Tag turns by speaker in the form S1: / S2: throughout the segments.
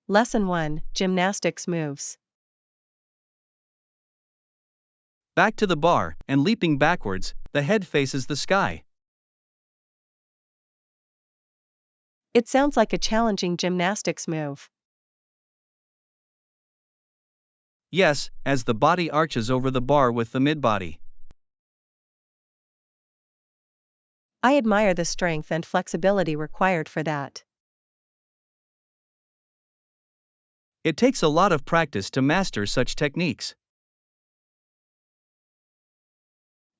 S1: Lesson 1, Gymnastics Moves.
S2: Back to the bar, and leaping backwards, the head faces the sky.
S1: It sounds like a challenging gymnastics move.
S2: Yes, as the body arches over the bar with the mid-body.
S1: I admire the strength and flexibility required for that.
S2: It takes a lot of practice to master such techniques.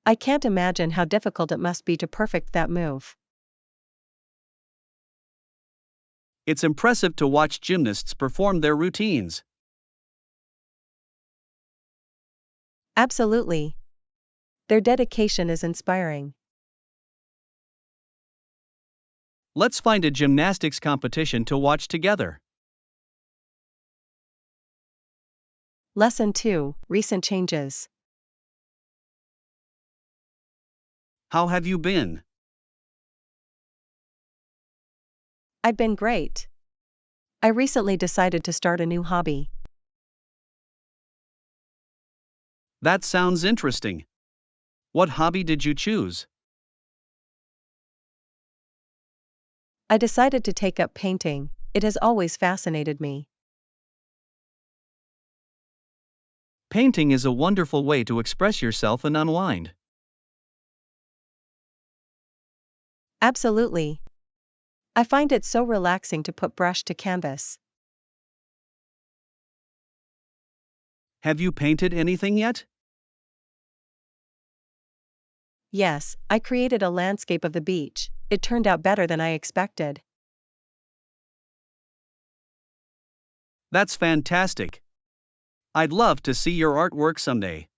S1: I can't imagine how difficult it must be to perfect that move.
S2: It's impressive to watch gymnasts perform their routines.
S1: Absolutely. Their dedication is inspiring.
S2: Let's find a gymnastics competition to watch together.
S1: Lesson 2, Recent Changes.
S2: How have you been?
S1: I've been great. I recently decided to start a new hobby.
S2: That sounds interesting. What hobby did you choose?
S1: I decided to take up painting. It has always fascinated me.
S2: Painting is a wonderful way to express yourself and unwind.
S1: Absolutely. I find it so relaxing to put brush to canvas.
S2: Have you painted anything yet?
S1: Yes, I created a landscape of the beach. It turned out better than I expected.
S2: That's fantastic. I'd love to see your artwork someday.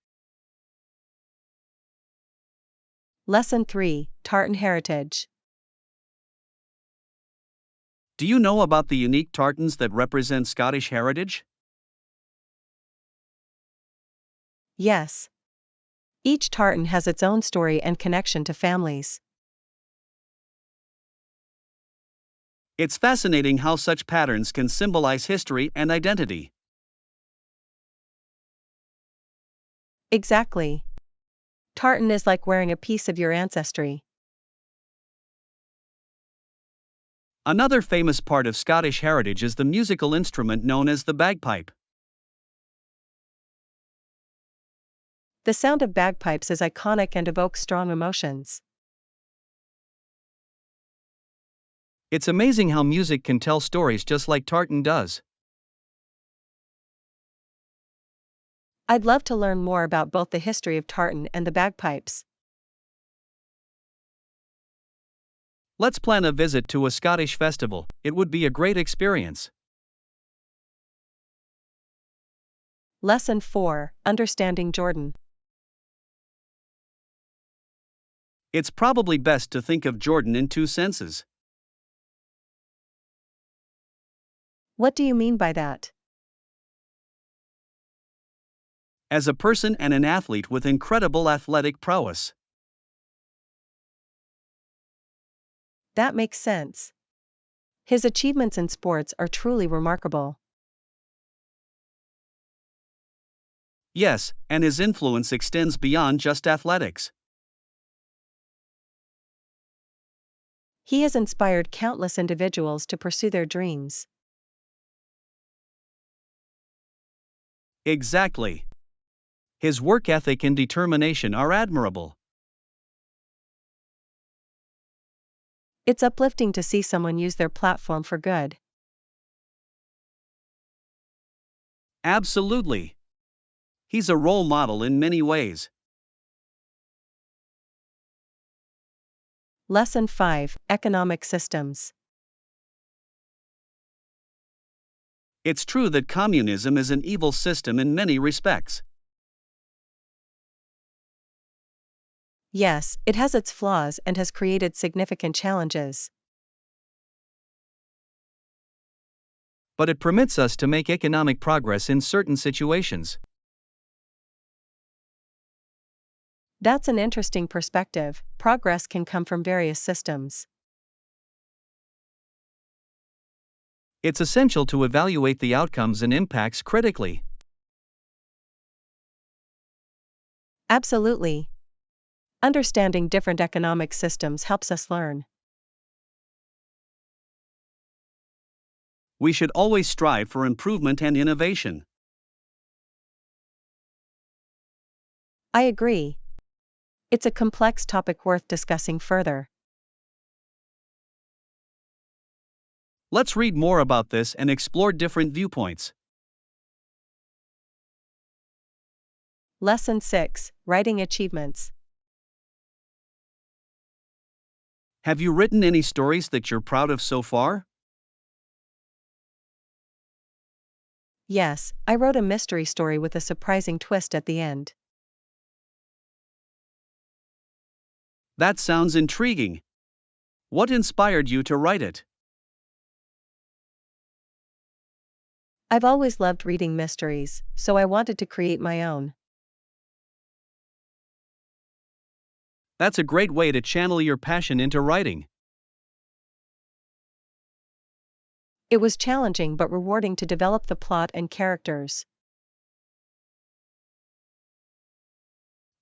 S1: Lesson 3, Tartan Heritage.
S2: Do you know about the unique tartans that represent Scottish heritage?
S1: Yes. Each tartan has its own story and connection to families.
S2: It's fascinating how such patterns can symbolize history and identity.
S1: Exactly. Tartan is like wearing a piece of your ancestry.
S2: Another famous part of Scottish heritage is the musical instrument known as the bagpipe.
S1: The sound of bagpipes is iconic and evokes strong emotions.
S2: It's amazing how music can tell stories just like tartan does.
S1: I'd love to learn more about both the history of tartan and the bagpipes.
S2: Let's plan a visit to a Scottish festival. It would be a great experience.
S1: Lesson 4, Understanding Jordan.
S2: It's probably best to think of Jordan in two senses.
S1: What do you mean by that?
S2: As a person and an athlete with incredible athletic prowess.
S1: That makes sense. His achievements in sports are truly remarkable.
S2: Yes, and his influence extends beyond just athletics.
S1: He has inspired countless individuals to pursue their dreams.
S2: Exactly. His work ethic and determination are admirable.
S1: It's uplifting to see someone use their platform for good.
S2: Absolutely. He's a role model in many ways.
S1: Lesson 5, Economic Systems.
S2: It's true that communism is an evil system in many respects.
S1: Yes, it has its flaws and has created significant challenges.
S2: But it permits us to make economic progress in certain situations.
S1: That's an interesting perspective. Progress can come from various systems.
S2: It's essential to evaluate the outcomes and impacts critically.
S1: Absolutely. Understanding different economic systems helps us learn.
S2: We should always strive for improvement and innovation.
S1: I agree. It's a complex topic worth discussing further.
S2: Let's read more about this and explore different viewpoints.
S1: Lesson 6, Writing Achievements.
S2: Have you written any stories that you're proud of so far?
S1: Yes, I wrote a mystery story with a surprising twist at the end.
S2: That sounds intriguing. What inspired you to write it?
S1: I've always loved reading mysteries, so I wanted to create my own.
S2: That's a great way to channel your passion into writing.
S1: It was challenging but rewarding to develop the plot and characters.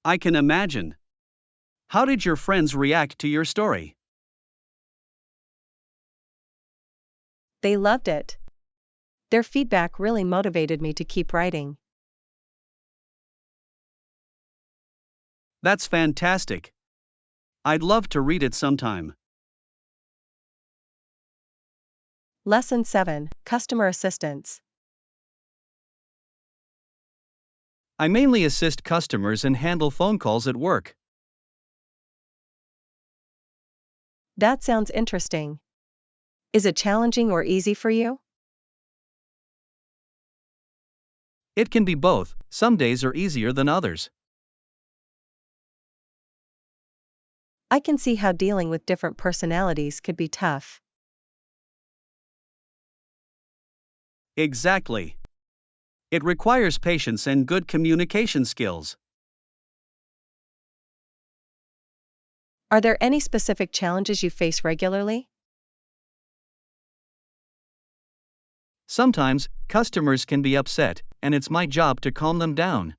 S2: I can imagine. How did your friends react to your story?
S1: They loved it. Their feedback really motivated me to keep writing.
S2: That's fantastic. I'd love to read it sometime.
S1: Lesson 7, Customer Assistance.
S2: I mainly assist customers and handle phone calls at work.
S1: That sounds interesting. Is it challenging or easy for you?
S2: It can be both, some days are easier than others.
S1: I can see how dealing with different personalities could be tough.
S2: Exactly. It requires patience and good communication skills.
S1: Are there any specific challenges you face regularly?
S2: Sometimes, customers can be upset, and it's my job to calm them down.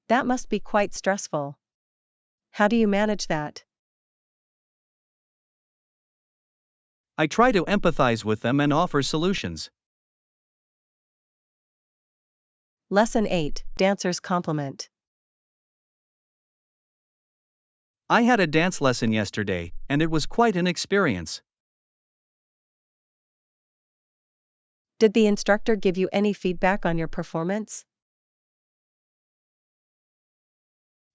S1: That must be quite stressful. How do you manage that?
S2: I try to empathize with them and offer solutions.
S1: Lesson 8, Dancer's Compliment.
S2: I had a dance lesson yesterday, and it was quite an experience.
S1: Did the instructor give you any feedback on your performance?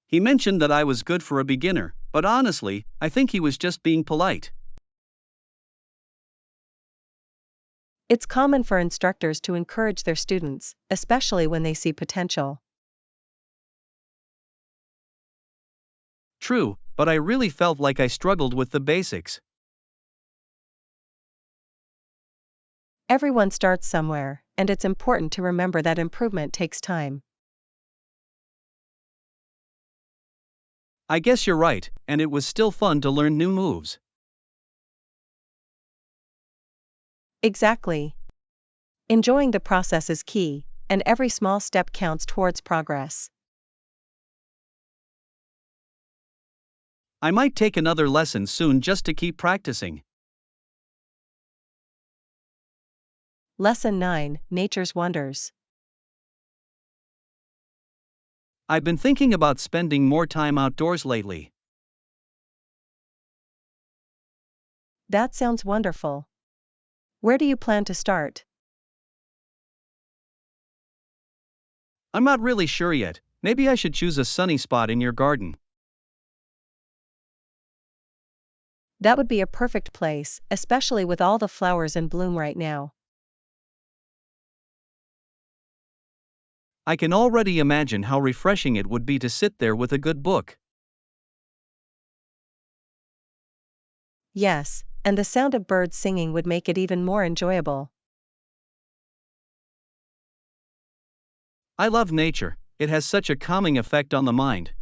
S2: He mentioned that I was good for a beginner, but honestly, I think he was just being polite.
S1: It's common for instructors to encourage their students, especially when they see potential.
S2: True, but I really felt like I struggled with the basics.
S1: Everyone starts somewhere, and it's important to remember that improvement takes time.
S2: I guess you're right, and it was still fun to learn new moves.
S1: Exactly. Enjoying the process is key, and every small step counts towards progress.
S2: I might take another lesson soon just to keep practicing.
S1: Lesson 9, Nature's Wonders.
S2: I've been thinking about spending more time outdoors lately.
S1: That sounds wonderful. Where do you plan to start?
S2: I'm not really sure yet, maybe I should choose a sunny spot in your garden.
S1: That would be a perfect place, especially with all the flowers in bloom right now.
S2: I can already imagine how refreshing it would be to sit there with a good book.
S1: Yes, and the sound of birds singing would make it even more enjoyable.
S2: I love nature, it has such a calming effect on the mind.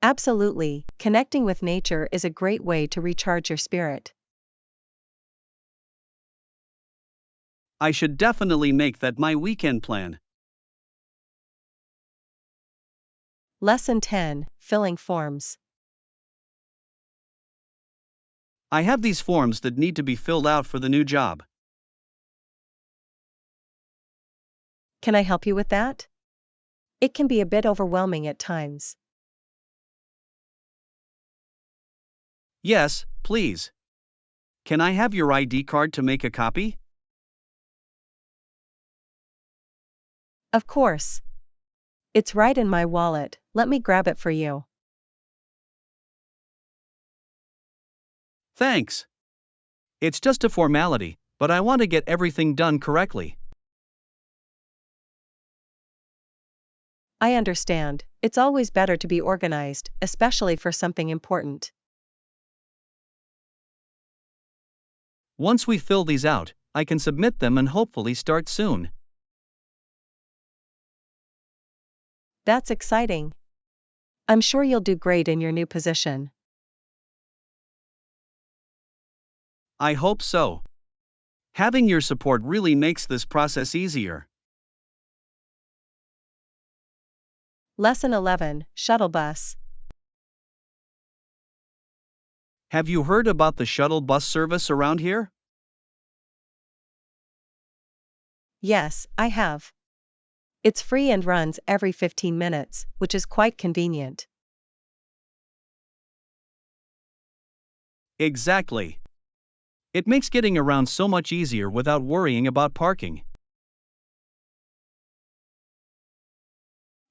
S1: Absolutely, connecting with nature is a great way to recharge your spirit.
S2: I should definitely make that my weekend plan.
S1: Lesson 10, Filling Forms.
S2: I have these forms that need to be filled out for the new job.
S1: Can I help you with that? It can be a bit overwhelming at times.
S2: Yes, please. Can I have your ID card to make a copy?
S1: Of course. It's right in my wallet, let me grab it for you.
S2: Thanks. It's just a formality, but I want to get everything done correctly.
S1: I understand, it's always better to be organized, especially for something important.
S2: Once we fill these out, I can submit them and hopefully start soon.
S1: That's exciting. I'm sure you'll do great in your new position.
S2: I hope so. Having your support really makes this process easier.
S1: Lesson 11, Shuttle Bus.
S2: Have you heard about the shuttle bus service around here?
S1: Yes, I have. It's free and runs every 15 minutes, which is quite convenient.
S2: Exactly. It makes getting around so much easier without worrying about parking.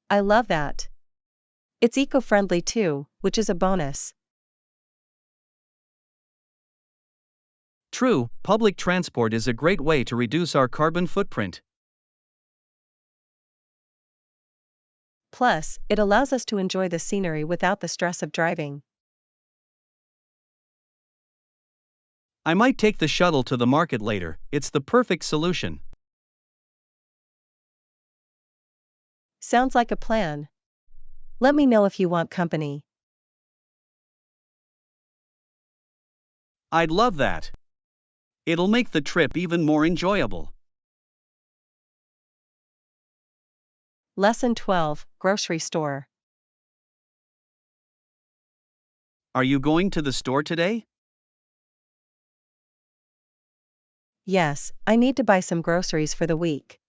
S1: I love that. It's eco-friendly too, which is a bonus.
S2: True, public transport is a great way to reduce our carbon footprint.
S1: Plus, it allows us to enjoy the scenery without the stress of driving.
S2: I might take the shuttle to the market later, it's the perfect solution.
S1: Sounds like a plan. Let me know if you want company.
S2: I'd love that. It'll make the trip even more enjoyable.
S1: Lesson 12, Grocery Store.
S2: Are you going to the store today?
S1: Yes, I need to buy some groceries for the week.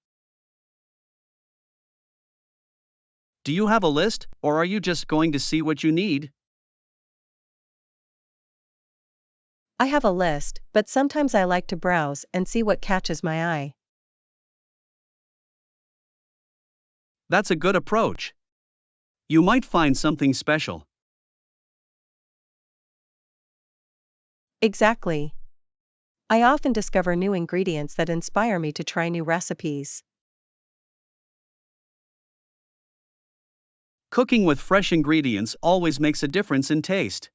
S2: Do you have a list, or are you just going to see what you need?
S1: I have a list, but sometimes I like to browse and see what catches my eye.
S2: That's a good approach. You might find something special.
S1: Exactly. I often discover new ingredients that inspire me to try new recipes.
S2: Cooking with fresh ingredients always makes a difference in taste.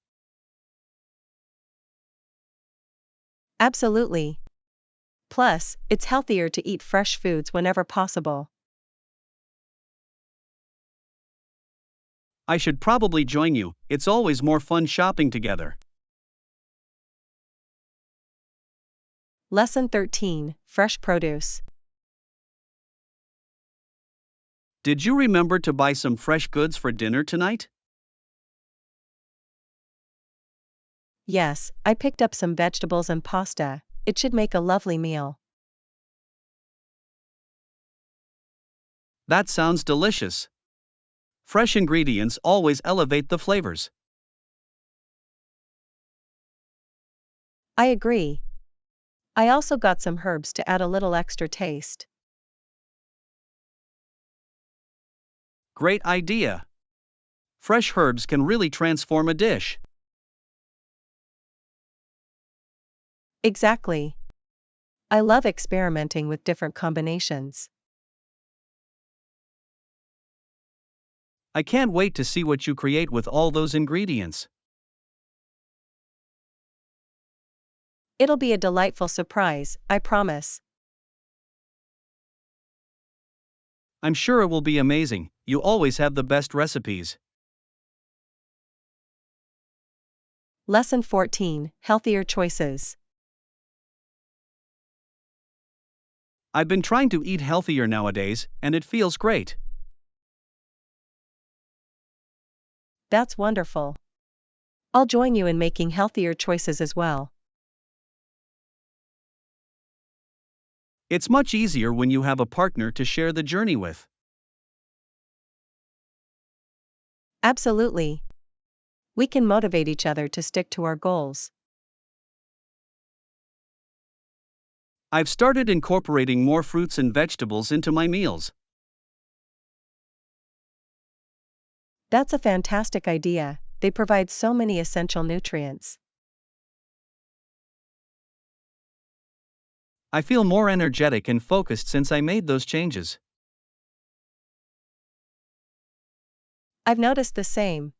S1: Absolutely. Plus, it's healthier to eat fresh foods whenever possible.
S2: I should probably join you, it's always more fun shopping together.
S1: Lesson 13, Fresh Produce.
S2: Did you remember to buy some fresh goods for dinner tonight?
S1: Yes, I picked up some vegetables and pasta. It should make a lovely meal.
S2: That sounds delicious. Fresh ingredients always elevate the flavors.
S1: I agree. I also got some herbs to add a little extra taste.
S2: Great idea. Fresh herbs can really transform a dish.
S1: Exactly. I love experimenting with different combinations.
S2: I can't wait to see what you create with all those ingredients.
S1: It'll be a delightful surprise, I promise.
S2: I'm sure it will be amazing, you always have the best recipes.
S1: Lesson 14, Healthier Choices.
S2: I've been trying to eat healthier nowadays, and it feels great.
S1: That's wonderful. I'll join you in making healthier choices as well.
S2: It's much easier when you have a partner to share the journey with.
S1: Absolutely. We can motivate each other to stick to our goals.
S2: I've started incorporating more fruits and vegetables into my meals.
S1: That's a fantastic idea. They provide so many essential nutrients.
S2: I feel more energetic and focused since I made those changes.
S1: I've noticed the same.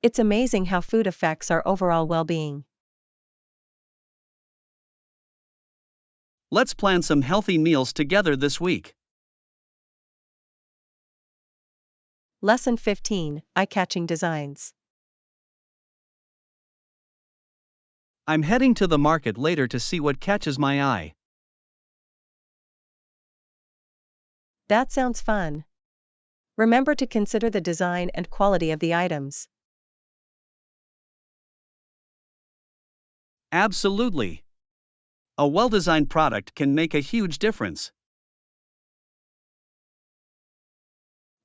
S1: It's amazing how food affects our overall well-being.
S2: Let's plan some healthy meals together this week.
S1: Lesson 15, Eye-Catching Designs.
S2: I'm heading to the market later to see what catches my eye.
S1: That sounds fun. Remember to consider the design and quality of the items.
S2: Absolutely. A well-designed product can make a huge difference.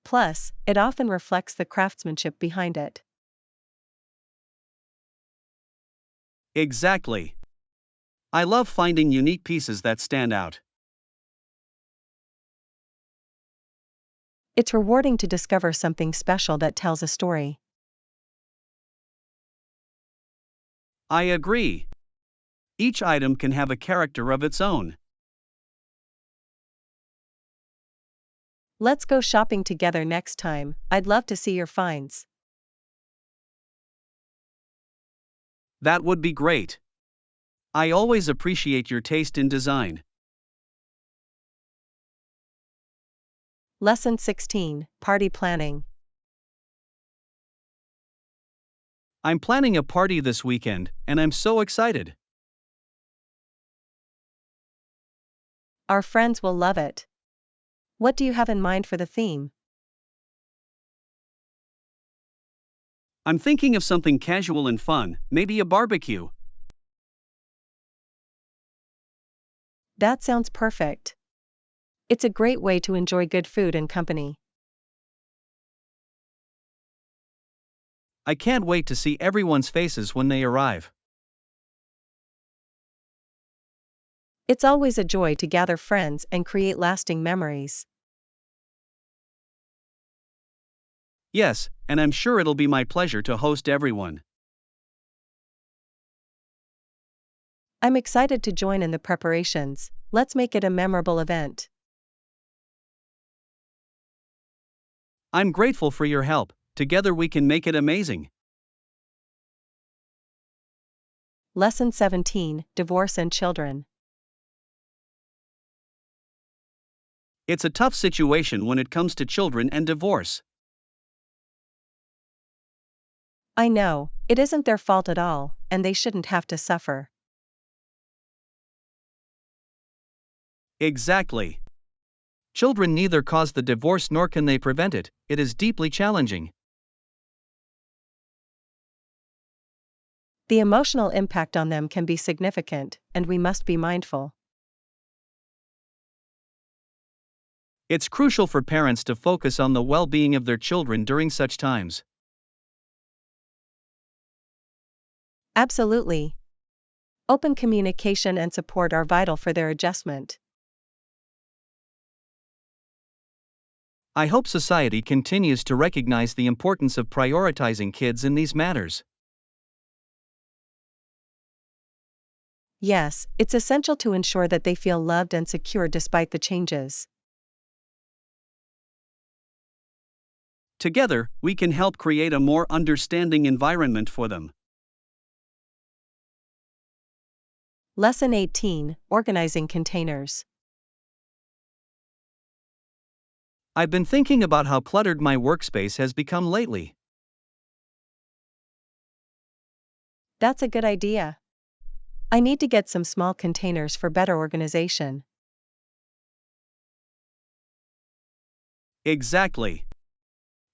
S1: Plus, it often reflects the craftsmanship behind it.
S2: Exactly. I love finding unique pieces that stand out.
S1: It's rewarding to discover something special that tells a story.
S2: I agree. Each item can have a character of its own.
S1: Let's go shopping together next time. I'd love to see your finds.
S2: That would be great. I always appreciate your taste in design.
S1: Lesson 16, Party Planning.
S2: I'm planning a party this weekend, and I'm so excited.
S1: Our friends will love it. What do you have in mind for the theme?
S2: I'm thinking of something casual and fun, maybe a barbecue.
S1: That sounds perfect. It's a great way to enjoy good food and company.
S2: I can't wait to see everyone's faces when they arrive.
S1: It's always a joy to gather friends and create lasting memories.
S2: Yes, and I'm sure it'll be my pleasure to host everyone.
S1: I'm excited to join in the preparations. Let's make it a memorable event.
S2: I'm grateful for your help. Together we can make it amazing.
S1: Lesson 17, Divorce and Children.
S2: It's a tough situation when it comes to children and divorce.
S1: I know, it isn't their fault at all, and they shouldn't have to suffer.
S2: Exactly. Children neither cause the divorce nor can they prevent it. It is deeply challenging.
S1: The emotional impact on them can be significant, and we must be mindful.
S2: It's crucial for parents to focus on the well-being of their children during such times.
S1: Absolutely. Open communication and support are vital for their adjustment.
S2: I hope society continues to recognize the importance of prioritizing kids in these matters.
S1: Yes, it's essential to ensure that they feel loved and secure despite the changes.
S2: Together, we can help create a more understanding environment for them.
S1: Lesson 18, Organizing Containers.
S2: I've been thinking about how cluttered my workspace has become lately.
S1: That's a good idea. I need to get some small containers for better organization.
S2: Exactly.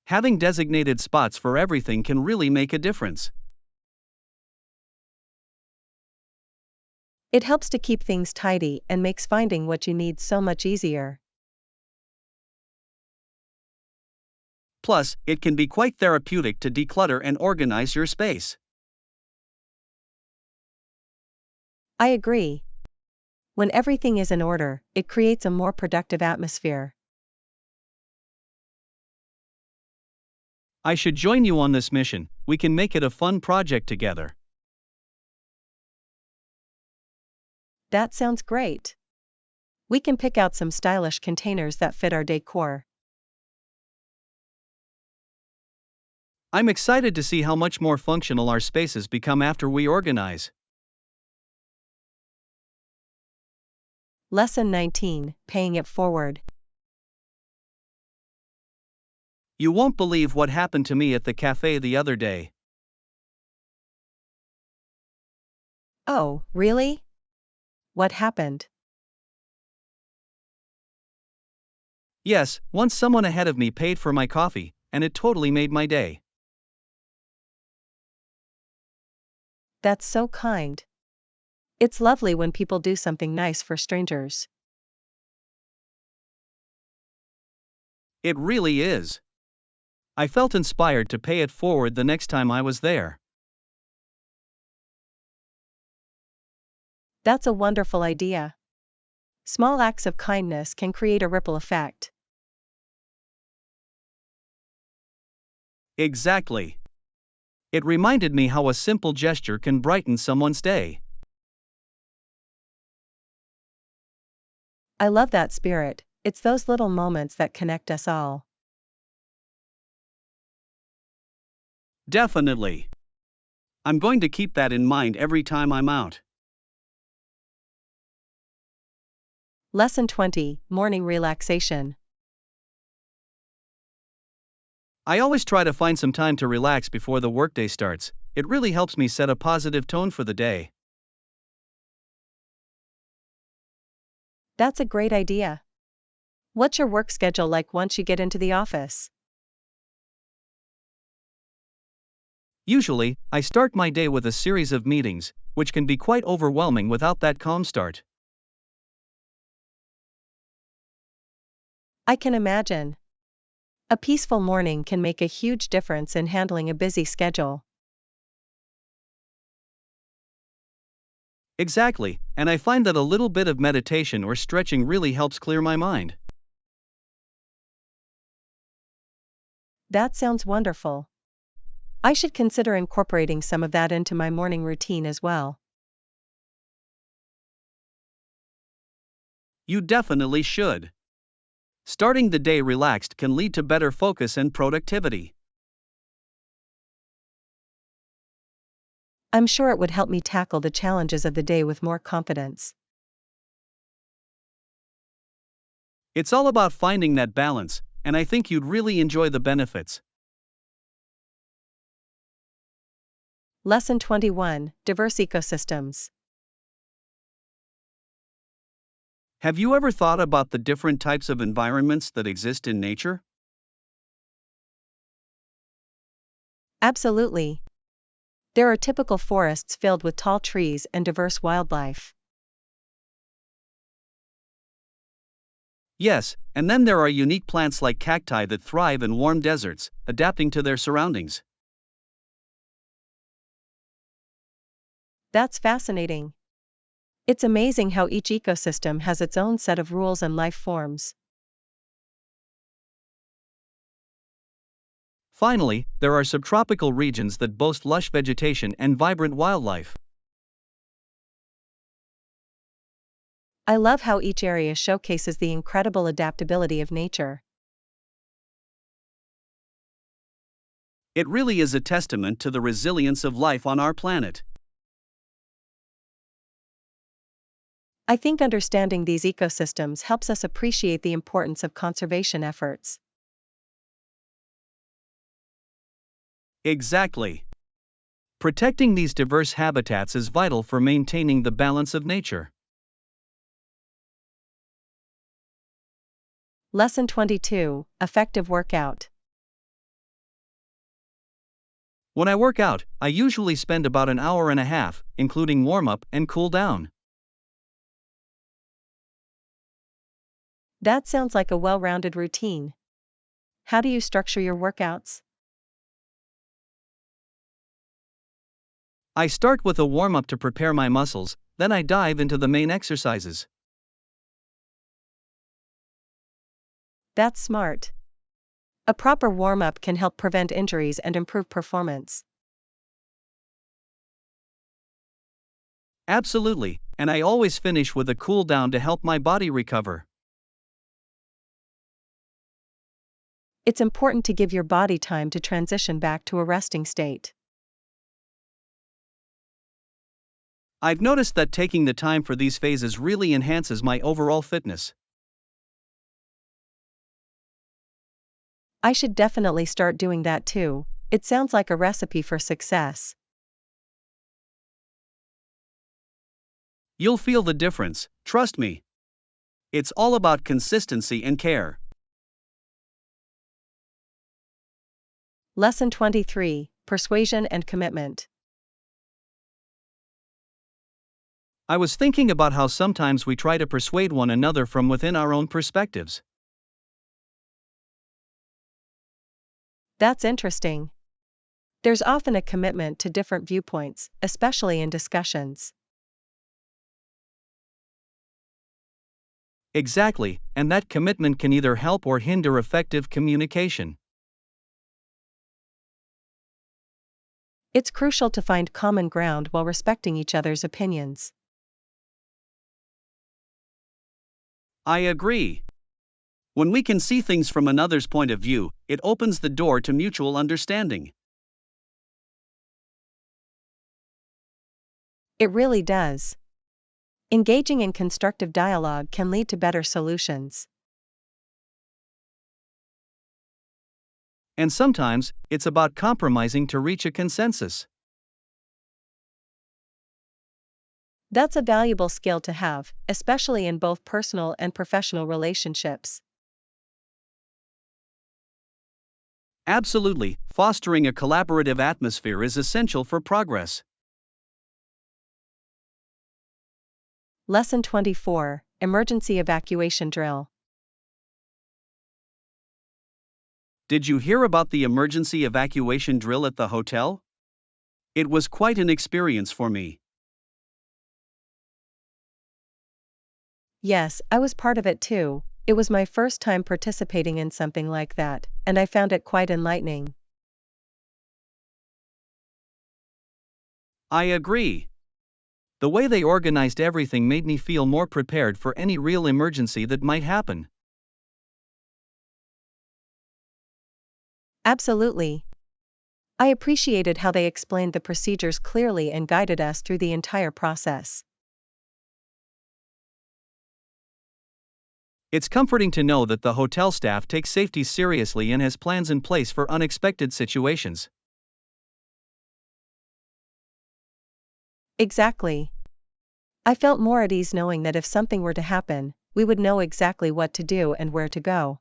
S2: Having designated spots for everything can really make a difference.
S1: It helps to keep things tidy and makes finding what you need so much easier.
S2: Plus, it can be quite therapeutic to declutter and organize your space.
S1: I agree. When everything is in order, it creates a more productive atmosphere.
S2: I should join you on this mission. We can make it a fun project together.
S1: That sounds great. We can pick out some stylish containers that fit our decor.
S2: I'm excited to see how much more functional our spaces become after we organize.
S1: Lesson 19, Paying It Forward.
S2: You won't believe what happened to me at the cafe the other day.
S1: Oh, really? What happened?
S2: Yes, once someone ahead of me paid for my coffee, and it totally made my day.
S1: That's so kind. It's lovely when people do something nice for strangers.
S2: It really is. I felt inspired to pay it forward the next time I was there.
S1: That's a wonderful idea. Small acts of kindness can create a ripple effect.
S2: Exactly. It reminded me how a simple gesture can brighten someone's day.
S1: I love that spirit. It's those little moments that connect us all.
S2: Definitely. I'm going to keep that in mind every time I'm out.
S1: Lesson 20, Morning Relaxation.
S2: I always try to find some time to relax before the workday starts. It really helps me set a positive tone for the day.
S1: That's a great idea. What's your work schedule like once you get into the office?
S2: Usually, I start my day with a series of meetings, which can be quite overwhelming without that calm start.
S1: I can imagine. A peaceful morning can make a huge difference in handling a busy schedule.
S2: Exactly, and I find that a little bit of meditation or stretching really helps clear my mind.
S1: That sounds wonderful. I should consider incorporating some of that into my morning routine as well.
S2: You definitely should. Starting the day relaxed can lead to better focus and productivity.
S1: I'm sure it would help me tackle the challenges of the day with more confidence.
S2: It's all about finding that balance, and I think you'd really enjoy the benefits.
S1: Lesson 21, Diverse Ecosystems.
S2: Have you ever thought about the different types of environments that exist in nature?
S1: Absolutely. There are typical forests filled with tall trees and diverse wildlife.
S2: Yes, and then there are unique plants like cacti that thrive in warm deserts, adapting to their surroundings.
S1: That's fascinating. It's amazing how each ecosystem has its own set of rules and life forms.
S2: Finally, there are subtropical regions that boast lush vegetation and vibrant wildlife.
S1: I love how each area showcases the incredible adaptability of nature.
S2: It really is a testament to the resilience of life on our planet.
S1: I think understanding these ecosystems helps us appreciate the importance of conservation efforts.
S2: Exactly. Protecting these diverse habitats is vital for maintaining the balance of nature.
S1: Lesson 22, Effective Workout.
S2: When I work out, I usually spend about an hour and a half, including warm-up and cool-down.
S1: That sounds like a well-rounded routine. How do you structure your workouts?
S2: I start with a warm-up to prepare my muscles, then I dive into the main exercises.
S1: That's smart. A proper warm-up can help prevent injuries and improve performance.
S2: Absolutely, and I always finish with a cool-down to help my body recover.
S1: It's important to give your body time to transition back to a resting state.
S2: I've noticed that taking the time for these phases really enhances my overall fitness.
S1: I should definitely start doing that too. It sounds like a recipe for success.
S2: You'll feel the difference, trust me. It's all about consistency and care.
S1: Lesson 23, Persuasion and Commitment.
S2: I was thinking about how sometimes we try to persuade one another from within our own perspectives.
S1: That's interesting. There's often a commitment to different viewpoints, especially in discussions.
S2: Exactly, and that commitment can either help or hinder effective communication.
S1: It's crucial to find common ground while respecting each other's opinions.
S2: I agree. When we can see things from another's point of view, it opens the door to mutual understanding.
S1: It really does. Engaging in constructive dialogue can lead to better solutions.
S2: And sometimes, it's about compromising to reach a consensus.
S1: That's a valuable skill to have, especially in both personal and professional relationships.
S2: Absolutely, fostering a collaborative atmosphere is essential for progress.
S1: Lesson 24, Emergency Evacuation Drill.
S2: Did you hear about the emergency evacuation drill at the hotel? It was quite an experience for me.
S1: Yes, I was part of it too. It was my first time participating in something like that, and I found it quite enlightening.
S2: I agree. The way they organized everything made me feel more prepared for any real emergency that might happen.
S1: Absolutely. I appreciated how they explained the procedures clearly and guided us through the entire process.
S2: It's comforting to know that the hotel staff takes safety seriously and has plans in place for unexpected situations.
S1: Exactly. I felt more at ease knowing that if something were to happen, we would know exactly what to do and where to go.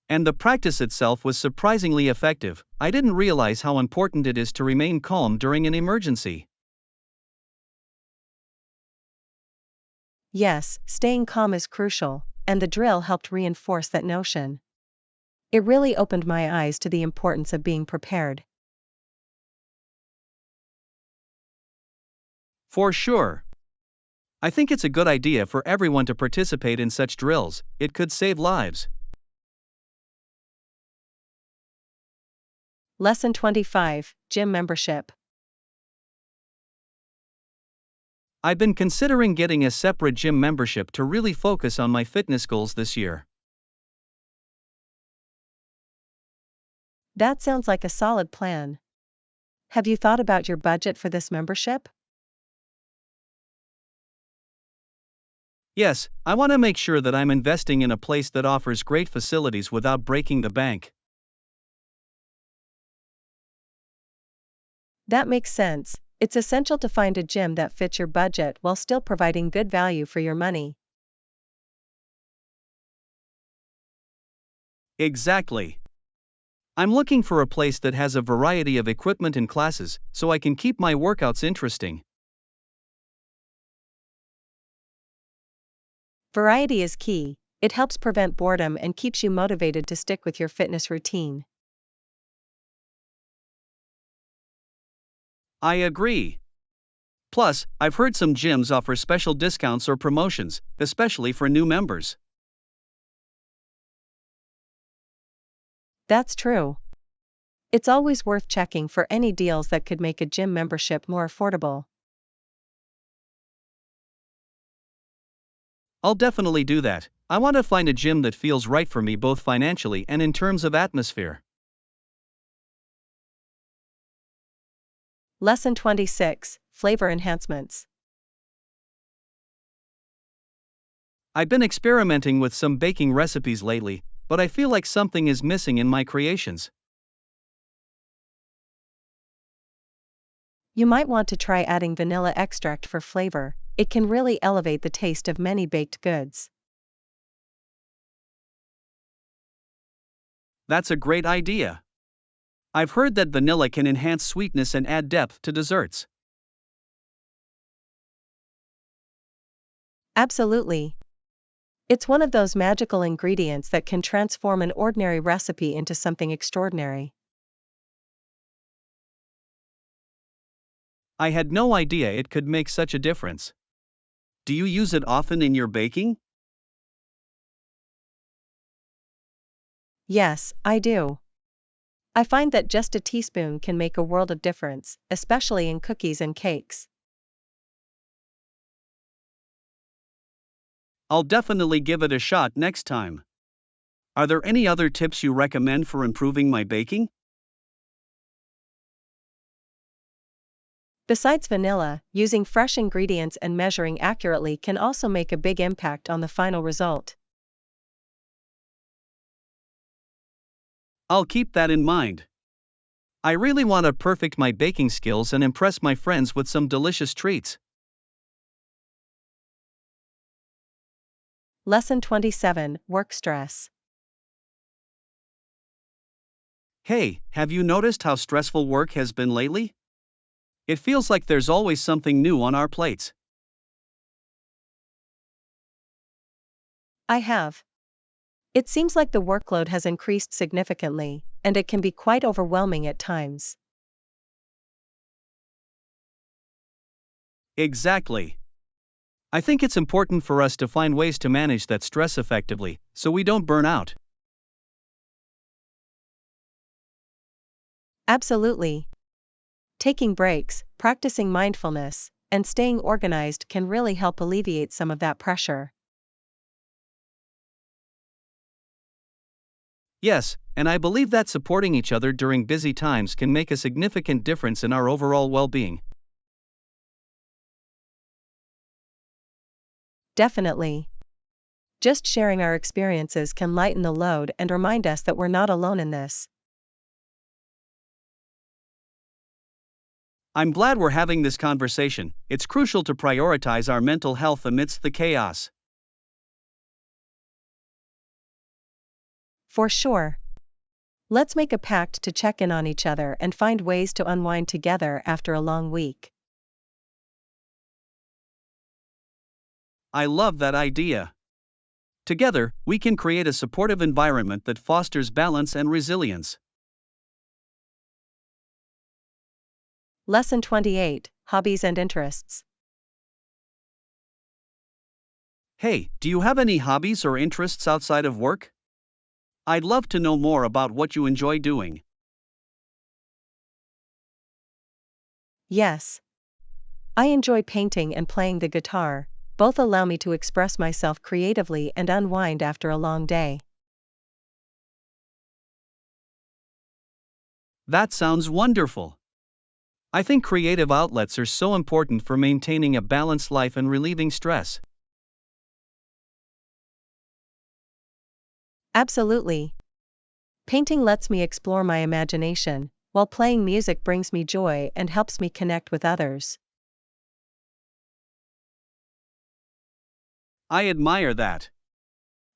S2: And the practice itself was surprisingly effective. I didn't realize how important it is to remain calm during an emergency.
S1: Yes, staying calm is crucial, and the drill helped reinforce that notion. It really opened my eyes to the importance of being prepared.
S2: For sure. I think it's a good idea for everyone to participate in such drills, it could save lives.
S1: Lesson 25, Gym Membership.
S2: I've been considering getting a separate gym membership to really focus on my fitness goals this year.
S1: That sounds like a solid plan. Have you thought about your budget for this membership?
S2: Yes, I want to make sure that I'm investing in a place that offers great facilities without breaking the bank.
S1: That makes sense. It's essential to find a gym that fits your budget while still providing good value for your money.
S2: Exactly. I'm looking for a place that has a variety of equipment and classes, so I can keep my workouts interesting.
S1: Variety is key. It helps prevent boredom and keeps you motivated to stick with your fitness routine.
S2: I agree. Plus, I've heard some gyms offer special discounts or promotions, especially for new members.
S1: That's true. It's always worth checking for any deals that could make a gym membership more affordable.
S2: I'll definitely do that. I want to find a gym that feels right for me both financially and in terms of atmosphere.
S1: Lesson 26, Flavor Enhancements.
S2: I've been experimenting with some baking recipes lately, but I feel like something is missing in my creations.
S1: You might want to try adding vanilla extract for flavor. It can really elevate the taste of many baked goods.
S2: That's a great idea. I've heard that vanilla can enhance sweetness and add depth to desserts.
S1: Absolutely. It's one of those magical ingredients that can transform an ordinary recipe into something extraordinary.
S2: I had no idea it could make such a difference. Do you use it often in your baking?
S1: Yes, I do. I find that just a teaspoon can make a world of difference, especially in cookies and cakes.
S2: I'll definitely give it a shot next time. Are there any other tips you recommend for improving my baking?
S1: Besides vanilla, using fresh ingredients and measuring accurately can also make a big impact on the final result.
S2: I'll keep that in mind. I really want to perfect my baking skills and impress my friends with some delicious treats.
S1: Lesson 27, Work Stress.
S2: Hey, have you noticed how stressful work has been lately? It feels like there's always something new on our plates.
S1: I have. It seems like the workload has increased significantly, and it can be quite overwhelming at times.
S2: Exactly. I think it's important for us to find ways to manage that stress effectively, so we don't burn out.
S1: Absolutely. Taking breaks, practicing mindfulness, and staying organized can really help alleviate some of that pressure.
S2: Yes, and I believe that supporting each other during busy times can make a significant difference in our overall well-being.
S1: Definitely. Just sharing our experiences can lighten the load and remind us that we're not alone in this.
S2: I'm glad we're having this conversation. It's crucial to prioritize our mental health amidst the chaos.
S1: For sure. Let's make a pact to check in on each other and find ways to unwind together after a long week.
S2: I love that idea. Together, we can create a supportive environment that fosters balance and resilience.
S1: Lesson 28, Hobbies and Interests.
S2: Hey, do you have any hobbies or interests outside of work? I'd love to know more about what you enjoy doing.
S1: Yes. I enjoy painting and playing the guitar. Both allow me to express myself creatively and unwind after a long day.
S2: That sounds wonderful. I think creative outlets are so important for maintaining a balanced life and relieving stress.
S1: Absolutely. Painting lets me explore my imagination, while playing music brings me joy and helps me connect with others.
S2: I admire that.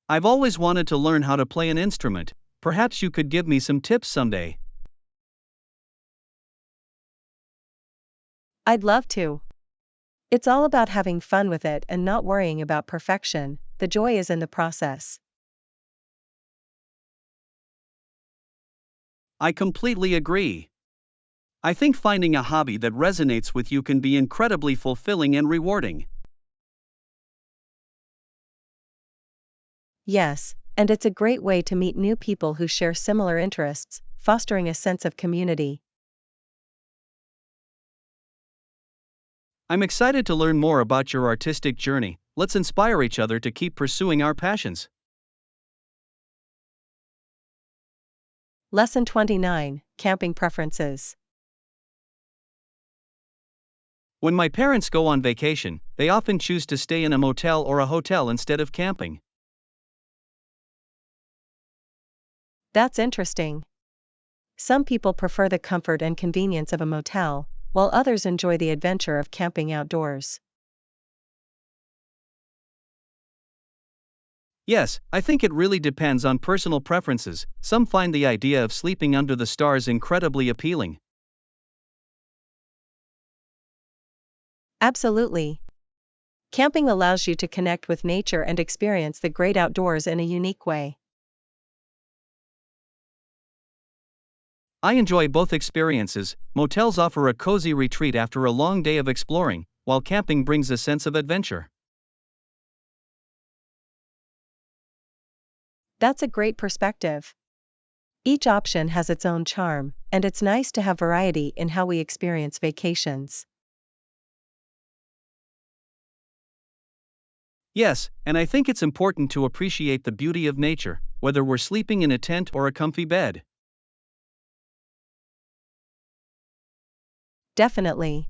S2: I've always wanted to learn how to play an instrument. Perhaps you could give me some tips someday.
S1: I'd love to. It's all about having fun with it and not worrying about perfection. The joy is in the process.
S2: I completely agree. I think finding a hobby that resonates with you can be incredibly fulfilling and rewarding.
S1: Yes, and it's a great way to meet new people who share similar interests, fostering a sense of community.
S2: I'm excited to learn more about your artistic journey. Let's inspire each other to keep pursuing our passions.
S1: Lesson 29: Camping Preferences.
S2: When my parents go on vacation, they often choose to stay in a motel or a hotel instead of camping.
S1: That's interesting. Some people prefer the comfort and convenience of a motel, while others enjoy the adventure of camping outdoors.
S2: Yes, I think it really depends on personal preferences. Some find the idea of sleeping under the stars incredibly appealing.
S1: Absolutely. Camping allows you to connect with nature and experience the great outdoors in a unique way.
S2: I enjoy both experiences. Motels offer a cozy retreat after a long day of exploring, while camping brings a sense of adventure.
S1: That's a great perspective. Each option has its own charm, and it's nice to have variety in how we experience vacations.
S2: Yes, and I think it's important to appreciate the beauty of nature, whether we're sleeping in a tent or a comfy bed.
S1: Definitely.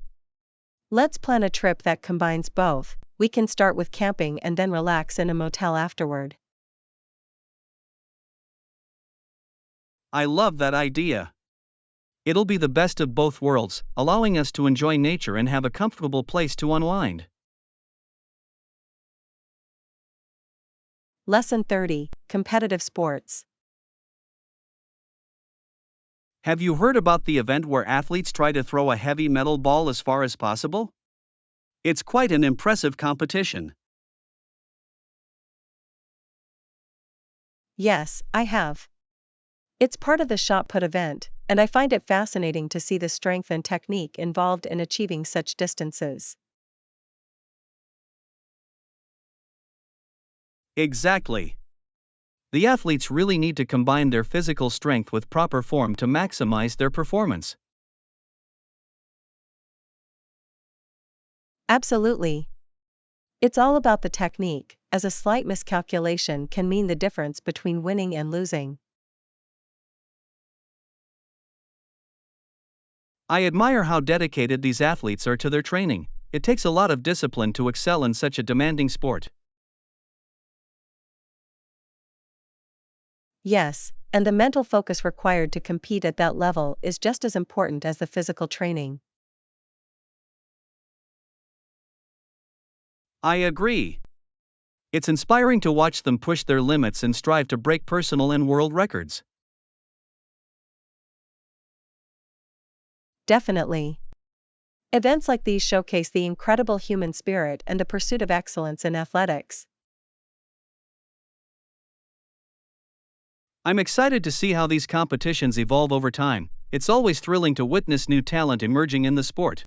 S1: Let's plan a trip that combines both. We can start with camping and then relax in a motel afterward.
S2: I love that idea. It'll be the best of both worlds, allowing us to enjoy nature and have a comfortable place to unwind.
S1: Lesson 30: Competitive Sports.
S2: Have you heard about the event where athletes try to throw a heavy metal ball as far as possible? It's quite an impressive competition.
S1: Yes, I have. It's part of the shot put event, and I find it fascinating to see the strength and technique involved in achieving such distances.
S2: Exactly. The athletes really need to combine their physical strength with proper form to maximize their performance.
S1: Absolutely. It's all about the technique, as a slight miscalculation can mean the difference between winning and losing.
S2: I admire how dedicated these athletes are to their training. It takes a lot of discipline to excel in such a demanding sport.
S1: Yes, and the mental focus required to compete at that level is just as important as the physical training.
S2: I agree. It's inspiring to watch them push their limits and strive to break personal and world records.
S1: Definitely. Events like these showcase the incredible human spirit and the pursuit of excellence in athletics.
S2: I'm excited to see how these competitions evolve over time. It's always thrilling to witness new talent emerging in the sport.